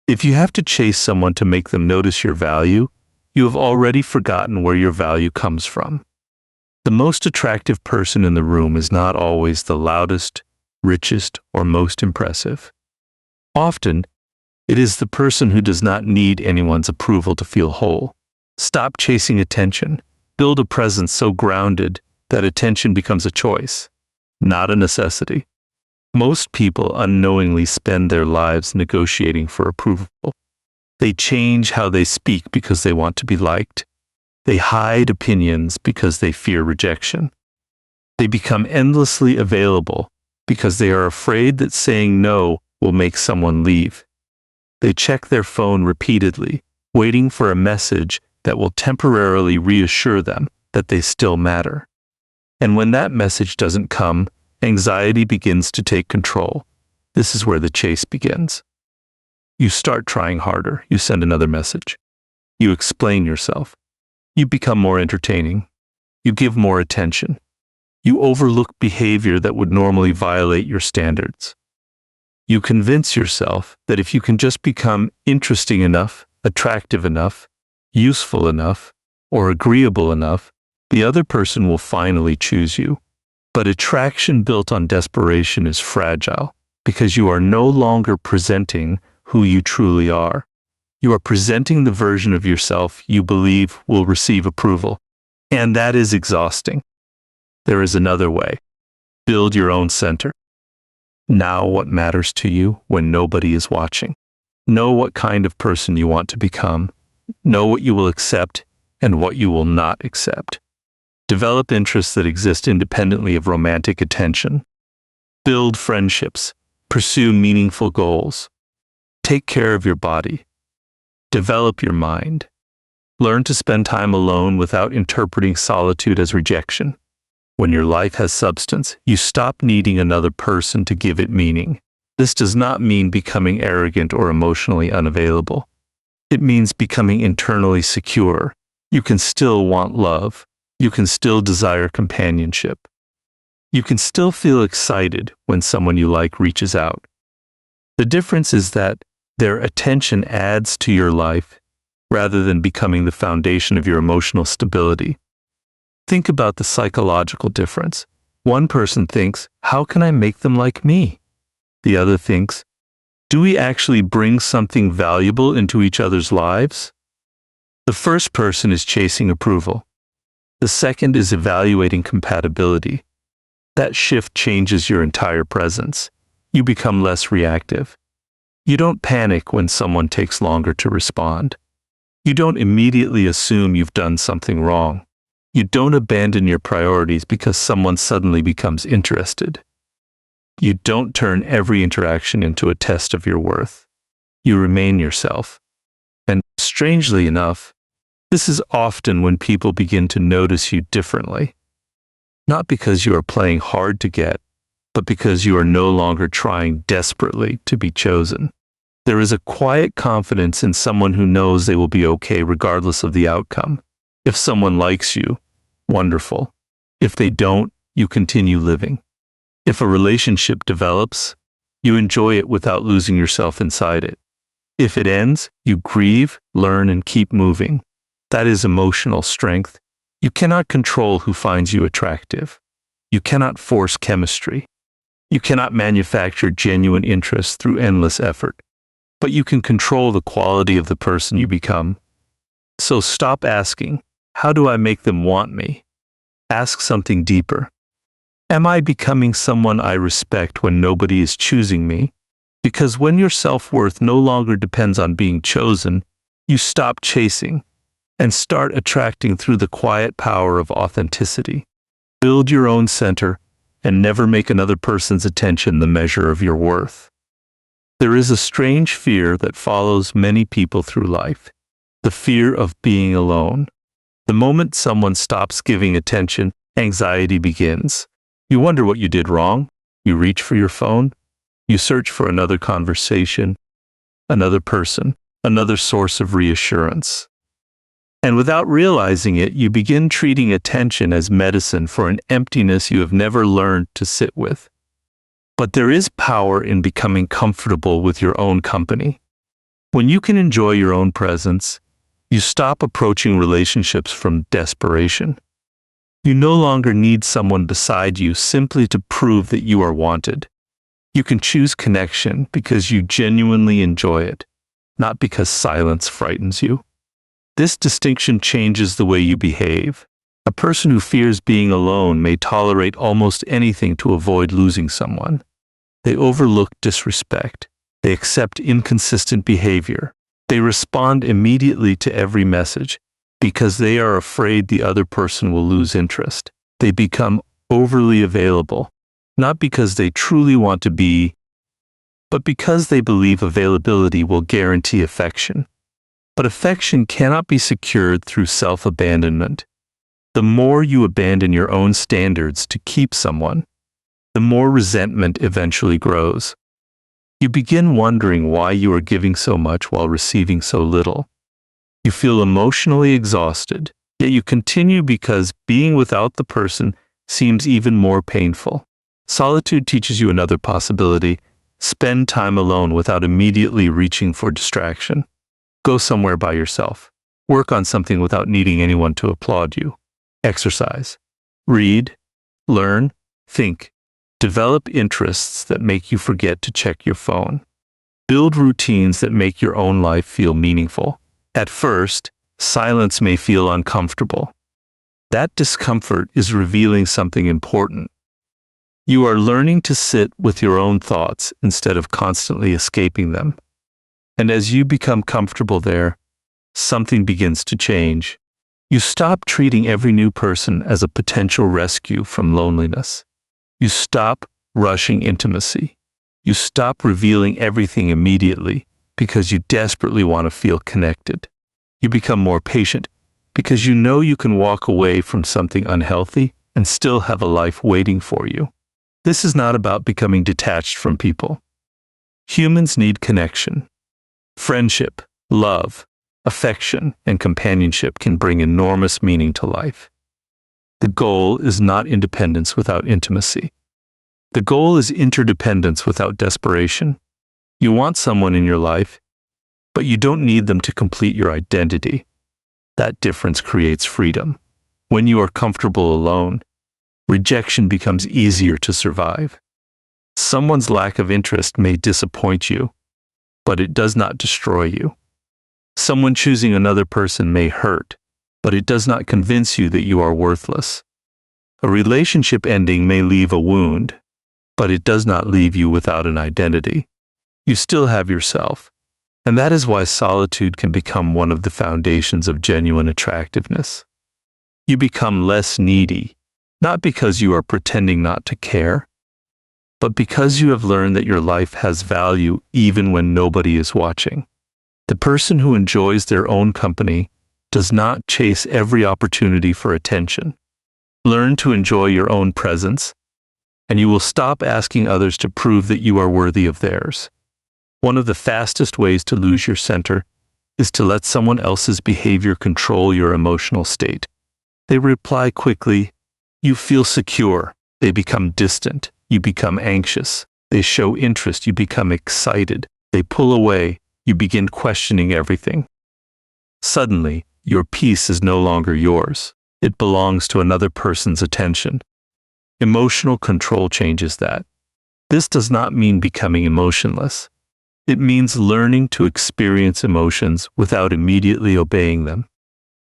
If you have to chase someone to make them notice your value, you have already forgotten where your value comes from. The most attractive person in the room is not always the loudest, richest, or most impressive. Often, it is the person who does not need anyone's approval to feel whole. Stop chasing attention. Build a presence so grounded that attention becomes a choice, not a necessity. Most people unknowingly spend their lives negotiating for approval. They change how they speak because they want to be liked. They hide opinions because they fear rejection. They become endlessly available because they are afraid that saying no will make someone leave. They check their phone repeatedly, waiting for a message that will temporarily reassure them that they still matter. And when that message doesn't come, anxiety begins to take control. This is where the chase begins. You start trying harder. You send another message. You explain yourself. You become more entertaining. You give more attention. You overlook behavior that would normally violate your standards. You convince yourself that if you can just become interesting enough, attractive enough, useful enough, or agreeable enough, the other person will finally choose you. But attraction built on desperation is fragile because you are no longer presenting who you truly are. You are presenting the version of yourself you believe will receive approval, and that is exhausting. There is another way. Build your own center. Know what matters to you when nobody is watching. Know what kind of person you want to become. Know what you will accept and what you will not accept. Develop interests that exist independently of romantic attention. Build friendships. Pursue meaningful goals. Take care of your body. Develop your mind. Learn to spend time alone without interpreting solitude as rejection. When your life has substance, you stop needing another person to give it meaning. This does not mean becoming arrogant or emotionally unavailable. It means becoming internally secure. You can still want love. You can still desire companionship. You can still feel excited when someone you like reaches out. The difference is that their attention adds to your life rather than becoming the foundation of your emotional stability. Think about the psychological difference. One person thinks, how can I make them like me? The other thinks, do we actually bring something valuable into each other's lives? The first person is chasing approval. The second is evaluating compatibility. That shift changes your entire presence. You become less reactive. You don't panic when someone takes longer to respond. You don't immediately assume you've done something wrong. You don't abandon your priorities because someone suddenly becomes interested. You don't turn every interaction into a test of your worth. You remain yourself. And strangely enough, this is often when people begin to notice you differently. Not because you are playing hard to get, but because you are no longer trying desperately to be chosen. There is a quiet confidence in someone who knows they will be okay regardless of the outcome. If someone likes you, wonderful. If they don't, you continue living. If a relationship develops, you enjoy it without losing yourself inside it. If it ends, you grieve, learn, and keep moving. That is emotional strength. You cannot control who finds you attractive. You cannot force chemistry. You cannot manufacture genuine interest through endless effort. But you can control the quality of the person you become. So stop asking, how do I make them want me? Ask something deeper. Am I becoming someone I respect when nobody is choosing me? Because when your self-worth no longer depends on being chosen, you stop chasing and start attracting through the quiet power of authenticity. Build your own center and never make another person's attention the measure of your worth. There is a strange fear that follows many people through life, the fear of being alone. The moment someone stops giving attention, anxiety begins. You wonder what you did wrong. You reach for your phone. You search for another conversation, another person, another source of reassurance. And without realizing it, you begin treating attention as medicine for an emptiness you have never learned to sit with. But there is power in becoming comfortable with your own company. When you can enjoy your own presence, you stop approaching relationships from desperation. You no longer need someone beside you simply to prove that you are wanted. You can choose connection because you genuinely enjoy it, not because silence frightens you. This distinction changes the way you behave. A person who fears being alone may tolerate almost anything to avoid losing someone. They overlook disrespect. They accept inconsistent behavior. They respond immediately to every message because they are afraid the other person will lose interest. They become overly available, not because they truly want to be, but because they believe availability will guarantee affection. But affection cannot be secured through self-abandonment. The more you abandon your own standards to keep someone, the more resentment eventually grows. You begin wondering why you are giving so much while receiving so little. You feel emotionally exhausted, yet you continue because being without the person seems even more painful. Solitude teaches you another possibility. Spend time alone without immediately reaching for distraction. Go somewhere by yourself. Work on something without needing anyone to applaud you. Exercise. Read. Learn. Think. Develop interests that make you forget to check your phone. Build routines that make your own life feel meaningful. At first, silence may feel uncomfortable. That discomfort is revealing something important. You are learning to sit with your own thoughts instead of constantly escaping them. And as you become comfortable there, something begins to change. You stop treating every new person as a potential rescue from loneliness. You stop rushing intimacy. You stop revealing everything immediately because you desperately want to feel connected. You become more patient because you know you can walk away from something unhealthy and still have a life waiting for you. This is not about becoming detached from people. Humans need connection. Friendship, love, affection, and companionship can bring enormous meaning to life. The goal is not independence without intimacy. The goal is interdependence without desperation. You want someone in your life, but you don't need them to complete your identity. That difference creates freedom. When you are comfortable alone, rejection becomes easier to survive. Someone's lack of interest may disappoint you, but it does not destroy you. Someone choosing another person may hurt, but it does not convince you that you are worthless. A relationship ending may leave a wound, but it does not leave you without an identity. You still have yourself, and that is why solitude can become one of the foundations of genuine attractiveness. You become less needy, not because you are pretending not to care, but because you have learned that your life has value even when nobody is watching. The person who enjoys their own company does not chase every opportunity for attention. Learn to enjoy your own presence, and you will stop asking others to prove that you are worthy of theirs. One of the fastest ways to lose your center is to let someone else's behavior control your emotional state. They reply quickly, you feel secure. They become distant. You become anxious. They show interest. You become excited. They pull away. You begin questioning everything. Suddenly, your peace is no longer yours. It belongs to another person's attention. Emotional control changes that. This does not mean becoming emotionless. It means learning to experience emotions without immediately obeying them.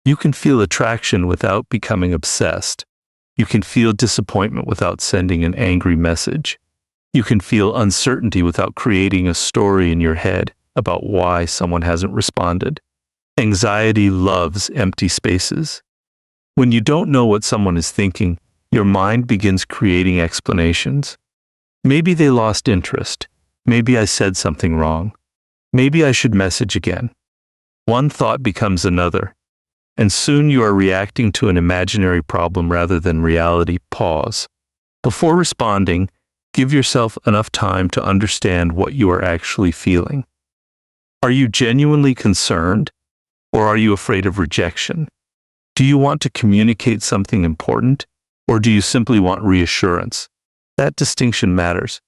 You can feel attraction without becoming obsessed. You can feel disappointment without sending an angry message. You can feel uncertainty without creating a story in your head about why someone hasn't responded. Anxiety loves empty spaces. When you don't know what someone is thinking, your mind begins creating explanations. Maybe they lost interest. Maybe I said something wrong. Maybe I should message again. One thought becomes another, and soon you are reacting to an imaginary problem rather than reality. Pause. Before responding, give yourself enough time to understand what you are actually feeling. Are you genuinely concerned, or are you afraid of rejection? Do you want to communicate something important, or do you simply want reassurance? That distinction matters.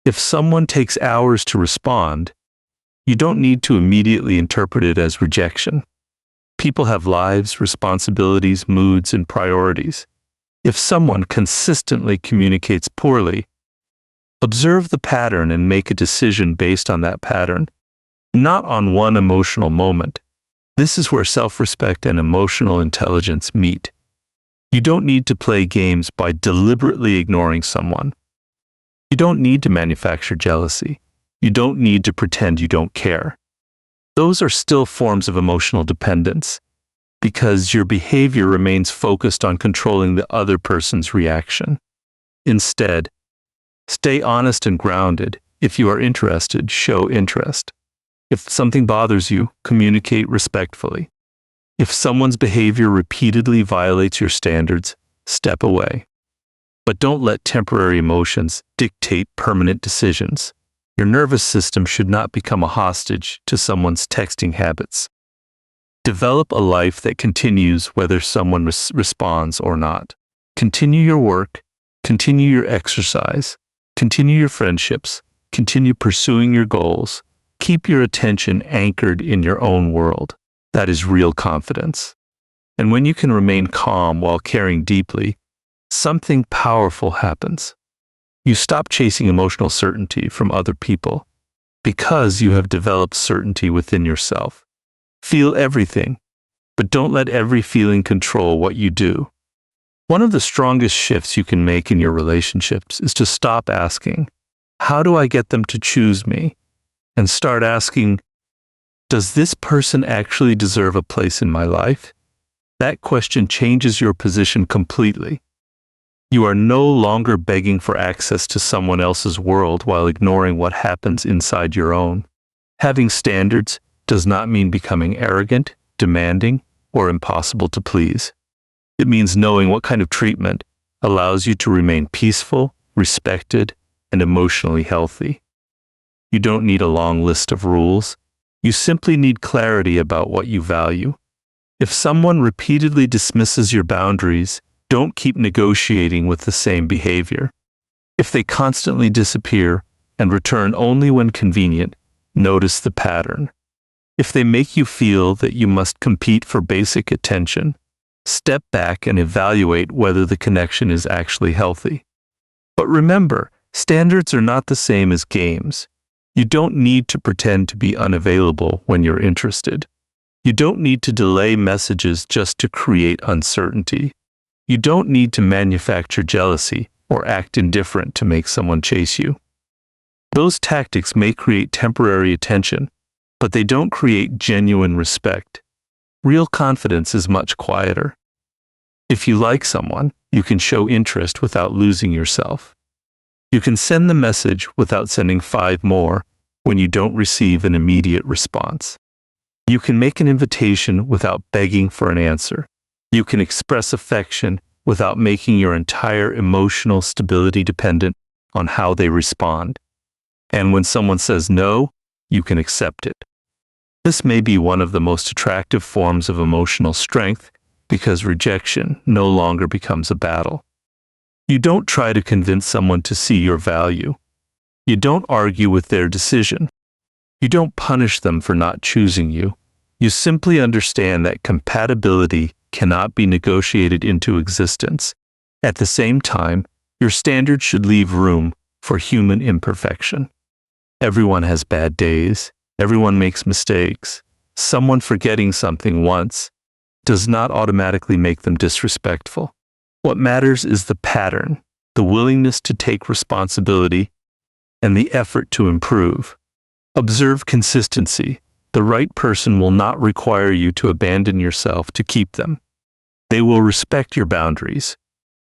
If someone takes hours to respond, You don't need to immediately interpret it as rejection. People have lives, responsibilities, moods, and priorities. If someone consistently communicates poorly, observe the pattern and make a decision based on that pattern, not on one emotional moment. This is where self-respect and emotional intelligence meet. You don't need to play games by deliberately ignoring someone. You don't need to manufacture jealousy. You don't need to pretend you don't care. Those are still forms of emotional dependence, because your behavior remains focused on controlling the other person's reaction. Instead, stay honest and grounded. If you are interested, show interest. If something bothers you, communicate respectfully. If someone's behavior repeatedly violates your standards, step away. But don't let temporary emotions dictate permanent decisions. Your nervous system should not become a hostage to someone's texting habits. Develop a life that continues whether someone responds or not. Continue your work, continue your exercise, continue your friendships, continue pursuing your goals. Keep your attention anchored in your own world. That is real confidence. And when you can remain calm while caring deeply, something powerful happens. You stop chasing emotional certainty from other people because you have developed certainty within yourself. Feel everything, but don't let every feeling control what you do. One of the strongest shifts you can make in your relationships is to stop asking, "How do I get them to choose me?" and start asking, "Does this person actually deserve a place in my life?" That question changes your position completely. You are no longer begging for access to someone else's world while ignoring what happens inside your own. Having standards does not mean becoming arrogant, demanding, or impossible to please. It means knowing what kind of treatment allows you to remain peaceful, respected, and emotionally healthy. You don't need a long list of rules. You simply need clarity about what you value. If someone repeatedly dismisses your boundaries, don't keep negotiating with the same behavior. If they constantly disappear and return only when convenient, notice the pattern. If they make you feel that you must compete for basic attention, step back and evaluate whether the connection is actually healthy. But remember, standards are not the same as games. You don't need to pretend to be unavailable when you're interested. You don't need to delay messages just to create uncertainty. You don't need to manufacture jealousy or act indifferent to make someone chase you. Those tactics may create temporary attention, but they don't create genuine respect. Real confidence is much quieter. If you like someone, you can show interest without losing yourself. You can send the message without sending 5 more when you don't receive an immediate response. You can make an invitation without begging for an answer. You can express affection without making your entire emotional stability dependent on how they respond. And when someone says no, you can accept it. This may be one of the most attractive forms of emotional strength because rejection no longer becomes a battle. You don't try to convince someone to see your value. You don't argue with their decision. You don't punish them for not choosing you. You simply understand that compatibility cannot be negotiated into existence. At the same time, your standards should leave room for human imperfection. Everyone has bad days. Everyone makes mistakes. Someone forgetting something once does not automatically make them disrespectful. What matters is the pattern, the willingness to take responsibility, and the effort to improve. Observe consistency. The right person will not require you to abandon yourself to keep them. They will respect your boundaries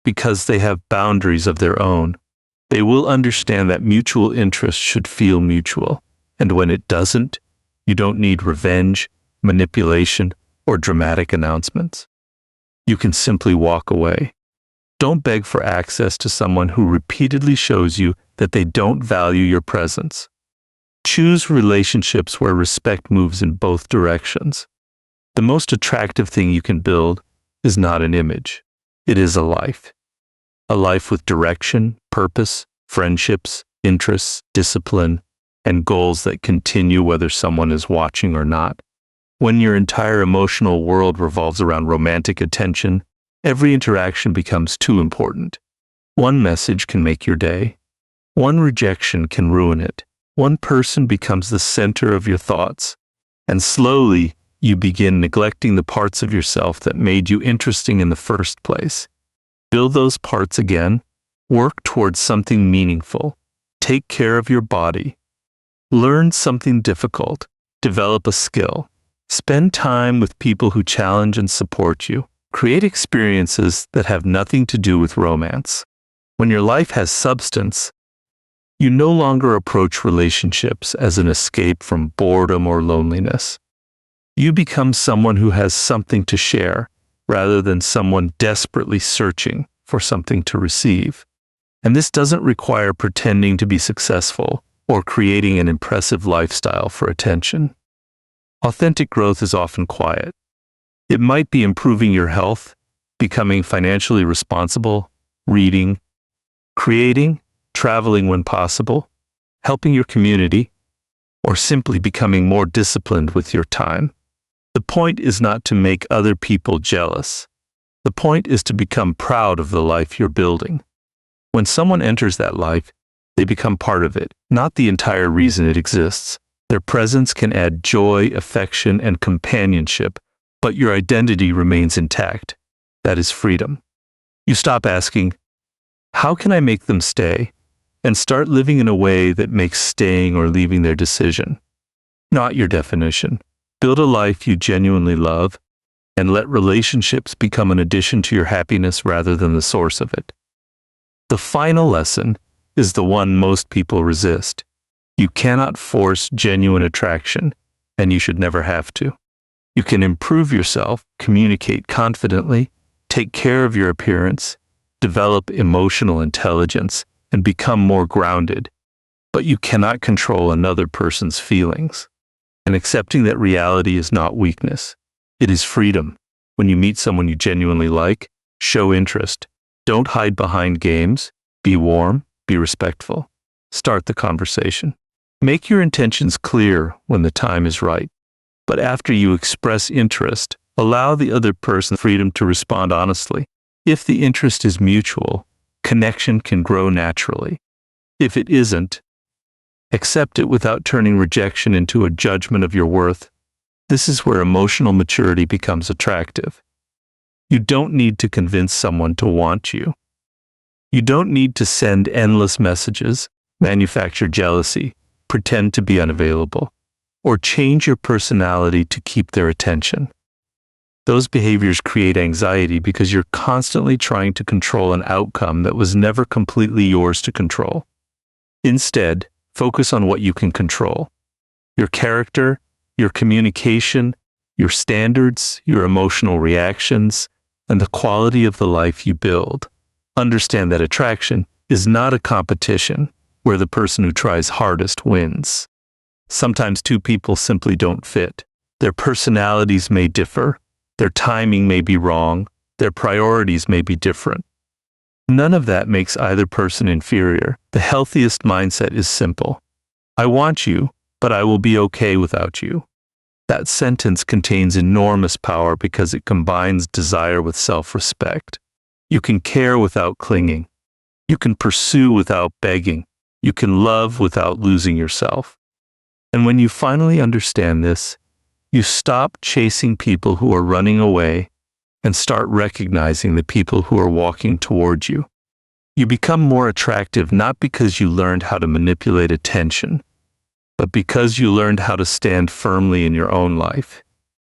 because they have boundaries of their own. They will understand that mutual interest should feel mutual, and when it doesn't, you don't need revenge, manipulation, or dramatic announcements. You can simply walk away. Don't beg for access to someone who repeatedly shows you that they don't value your presence. Choose relationships where respect moves in both directions. The most attractive thing you can build is not an image. It is a life. A life with direction, purpose, friendships, interests, discipline, and goals that continue whether someone is watching or not. When your entire emotional world revolves around romantic attention, every interaction becomes too important. One message can make your day. One rejection can ruin it. One person becomes the center of your thoughts. And slowly, you begin neglecting the parts of yourself that made you interesting in the first place. Build those parts again. Work towards something meaningful. Take care of your body. Learn something difficult. Develop a skill. Spend time with people who challenge and support you. Create experiences that have nothing to do with romance. When your life has substance, you no longer approach relationships as an escape from boredom or loneliness. You become someone who has something to share, rather than someone desperately searching for something to receive. And this doesn't require pretending to be successful or creating an impressive lifestyle for attention. Authentic growth is often quiet. It might be improving your health, becoming financially responsible, reading, creating, traveling when possible, helping your community, or simply becoming more disciplined with your time. The point is not to make other people jealous. The point is to become proud of the life you're building. When someone enters that life, they become part of it, not the entire reason it exists. Their presence can add joy, affection, and companionship, but your identity remains intact. That is freedom. You stop asking, "How can I make them stay?" and start living in a way that makes staying or leaving their decision, not your definition. Build a life you genuinely love, and let relationships become an addition to your happiness rather than the source of it. The final lesson is the one most people resist. You cannot force genuine attraction, and you should never have to. You can improve yourself, communicate confidently, take care of your appearance, develop emotional intelligence, and become more grounded, but you cannot control another person's feelings. And accepting that reality is not weakness. It is freedom. When you meet someone you genuinely like, show interest. Don't hide behind games. Be warm. Be respectful. Start the conversation. Make your intentions clear when the time is right. But after you express interest, allow the other person freedom to respond honestly. If the interest is mutual, connection can grow naturally. If it isn't, accept it without turning rejection into a judgment of your worth. This is where emotional maturity becomes attractive. You don't need to convince someone to want you. You don't need to send endless messages, manufacture jealousy, pretend to be unavailable, or change your personality to keep their attention. Those behaviors create anxiety because you're constantly trying to control an outcome that was never completely yours to control. Instead, focus on what you can control: your character, your communication, your standards, your emotional reactions, and the quality of the life you build. Understand that attraction is not a competition where the person who tries hardest wins. Sometimes two people simply don't fit. Their personalities may differ, their timing may be wrong, their priorities may be different. None of that makes either person inferior. The healthiest mindset is simple. I want you, but I will be okay without you. That sentence contains enormous power because it combines desire with self-respect. You can care without clinging. You can pursue without begging. You can love without losing yourself. And when you finally understand this, you stop chasing people who are running away and start recognizing the people who are walking towards you. You become more attractive not because you learned how to manipulate attention, but because you learned how to stand firmly in your own life.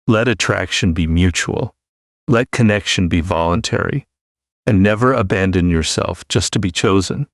Let attraction be mutual. Let connection be voluntary. And never abandon yourself just to be chosen.